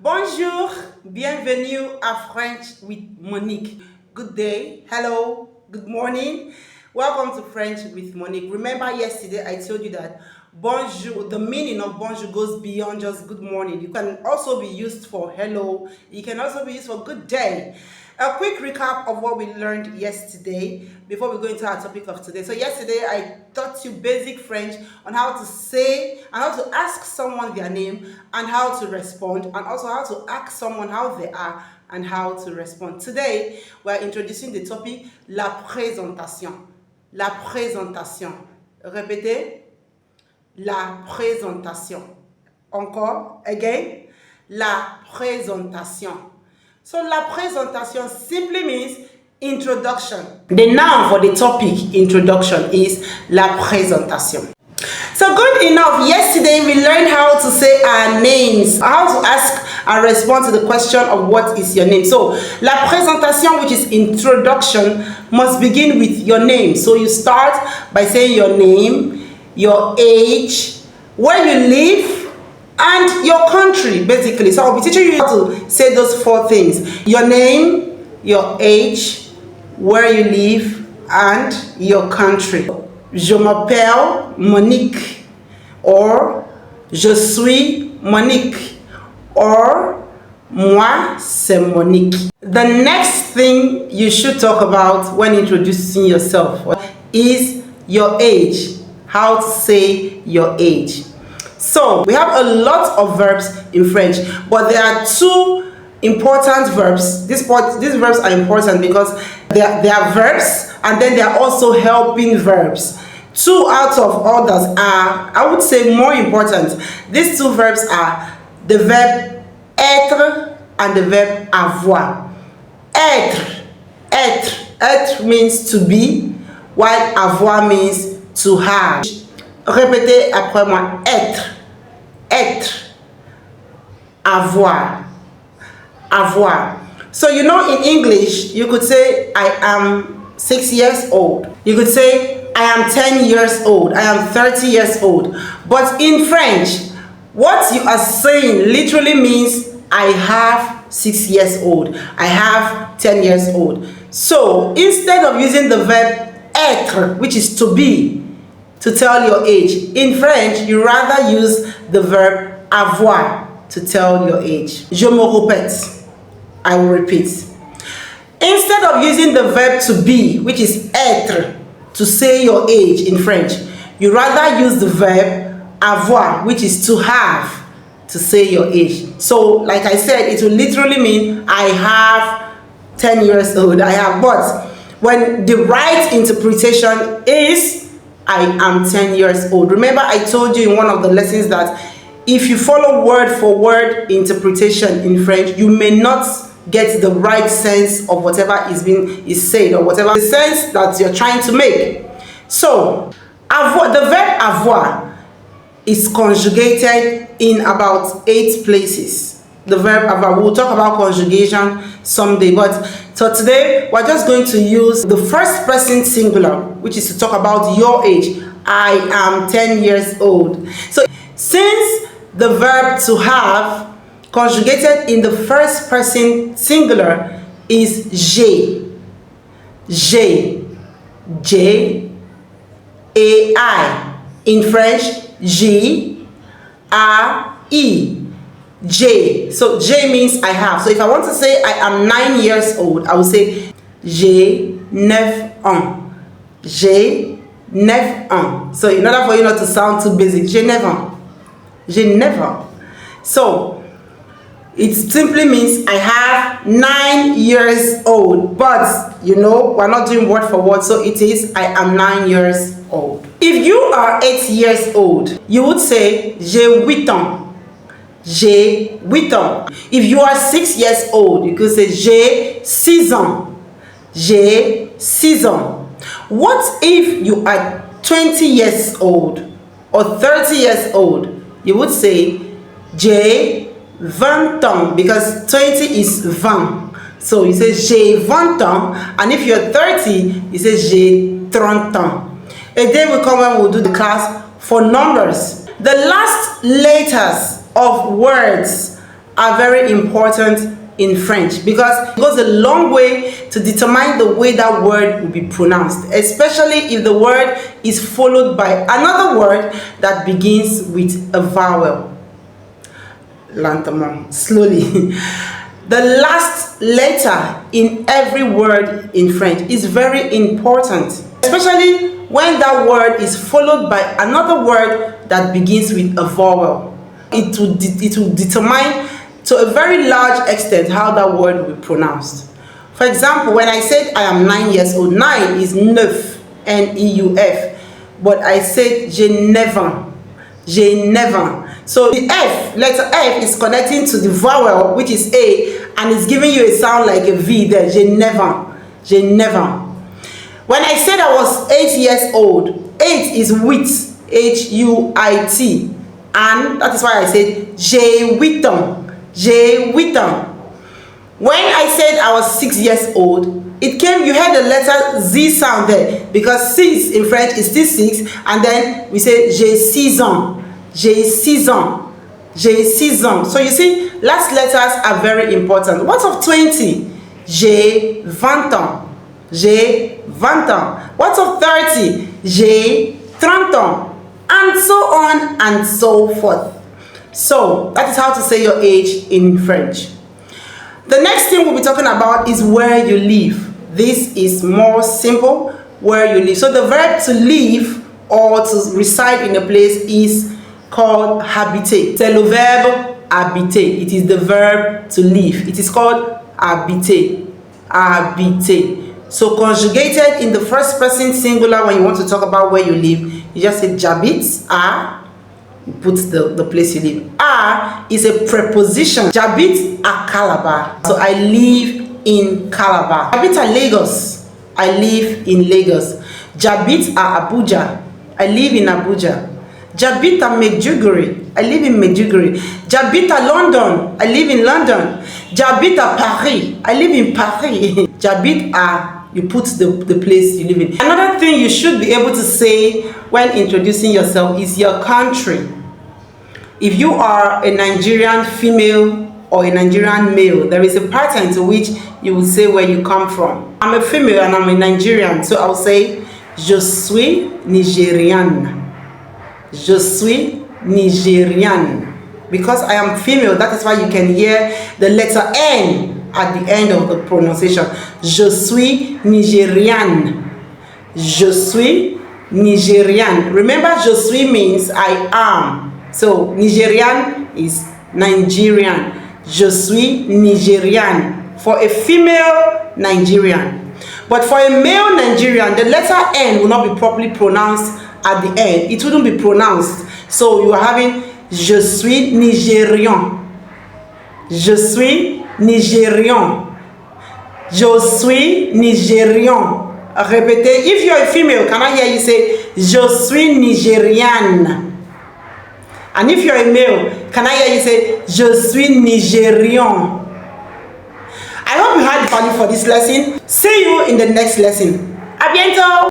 Bonjour, bienvenue à French with Monique. Good day, hello, good morning. Welcome to French with Monique. Remember yesterday I told you that bonjour, the meaning of bonjour goes beyond just good morning. You can also be used for hello. It can also be used for good day. A quick recap of what we learned yesterday before we go into our topic of today. So yesterday I taught you basic French on how to say and how to ask someone their name and how to respond, and also how to ask someone how they are and how to respond. Today we're introducing the topic la présentation. La présentation. Répétez. La présentation. Encore, again. La présentation. So la présentation simply means introduction. The noun for the topic introduction is la présentation. So good enough, yesterday we learned how to say our names, how to ask and respond to the question of what is your name. So la présentation, which is introduction, must begin with your name. So you start by saying your name, your age, where you live, and your country, basically. So I'll be teaching you how to say those four things: your name, your age, where you live, and your country. Je m'appelle Monique, or je suis Monique, or moi c'est Monique. The next thing you should talk about when introducing yourself is your age, how to say your age. So we have a lot of verbs in French, but there are two important verbs. These verbs are important because they are verbs, and then they are also helping verbs. Two out of others are, I would say, more important. These two verbs are the verb être and the verb avoir. Être means to be, while avoir means to have. Répétez après moi. Être. Avoir. So you know, in English you could say I am 6 years old. You could say I am 10 years old. I am 30 years old. But in French, what you are saying literally means I have 6 years old. I have 10 years old. So instead of using the verb être, which is to be, to tell your age, in French you rather use the verb avoir to tell your age. Je me répète. I will repeat. Instead of using the verb to be, which is être, to say your age in French, you rather use the verb avoir, which is to have, to say your age. So like I said, it will literally mean I have 10 years old. I have, but when the right interpretation is I am 10 years old. Remember I told you in one of the lessons that if you follow word for word interpretation in French, you may not get the right sense of whatever is said, or whatever the sense that you're trying to make. So the verb avoir is conjugated in about 8 places. The verb avoir, we'll talk about conjugation someday, but so today we're just going to use the first person singular, which is to talk about your age. I am 10 years old. So since the verb to have conjugated in the first person singular is j'ai, et I. In French, J, A, I. J. So J means I have. So if I want to say I am 9 years old, I will say j'ai 9 ans. J'ai 9 ans. So in order for you not to sound too basic, j'ai 9 ans. J'ai 9 ans. So it simply means I have 9 years old. But you know, we're not doing word for word, so it is I am 9 years old. If you are 8 years old, you would say j'ai 8 ans. J'ai 8 ans. If you are 6 years old, you could say j'ai 6 ans. J'ai 6 ans. What if you are 20 years old or 30 years old? You would say j'ai 20 ans, because 20 is 20. So you say j'ai 20 ans, and if you're 30, you say j'ai 30 ans. A day will come when we'll do the class for numbers. The last letters of words are very important in French because it goes a long way to determine the way that word will be pronounced, especially if the word is followed by another word that begins with a vowel. Lentement, slowly. The last letter in every word in French is very important, especially when that word is followed by another word that begins with a vowel. It will determine to a very large extent how that word will be pronounced. For example, when I said I am 9 years old, 9 is neuf, N-E-U-F, but I said j'ai 9 ans, j'ai 9 ans. So the F, letter F, is connecting to the vowel, which is A, and it's giving you a sound like a V there, j'ai 9 ans, j'ai 9 ans. When I said I was 8 years old, 8 is huit, H-U-I-T, and that is why I said j'ai 8 ans, j'ai 8 ans. When I said I was 6 years old, you heard the letter Z sound there, because 6 in French is still 6, and then we say j'ai 6 ans, j'ai 6 ans, j'ai 6 ans. So you see, last letters are very important. What of 20? J'ai 20 ans, j'ai 20 ans. What of 30? J'ai 30 ans, and so on and so forth. So that is how to say your age in French. The next thing we'll be talking about is where you live. This is more simple, where you live. So the verb to live or to reside in a place is called habiter. C'est le verbe habiter. It is the verb to live. It is called habiter. Habiter. So conjugated in the first person singular when you want to talk about where you live, you just say j'habite à, put the place you live. À is a preposition. J'habite à Calabar. So I live in Calabar. J'habite à Lagos. I live in Lagos. J'habite à Abuja. I live in Abuja. J'habite à Medjugorje. I live in Medjugorje. J'habite à London. I live in London. J'habite à Paris. I live in Paris. J'habite à, you put the place you live in. Another thing you should be able to say when introducing yourself is your country. If you are a Nigerian female or a Nigerian male, there is a pattern to which you will say where you come from. I'm a female and I'm a Nigerian, so I'll say je suis Nigériane. Je suis Nigériane. Because I am female, that is why you can hear the letter N at the end of the pronunciation. Je suis Nigériane. Je suis Nigériane. Remember, je suis means I am. So Nigerian is Nigerian. Je suis Nigériane for a female Nigerian. But for a male Nigerian, the letter N will not be properly pronounced at the end. It wouldn't be pronounced. So you are having je suis Nigérian. Je suis Nigérian. Je suis Nigérian. Répétez. If you are a female, can I hear you say je suis Nigériane? And if you're a male, can I hear you say je suis Nigérian? I hope you had value for this lesson. See you in the next lesson. A bientôt!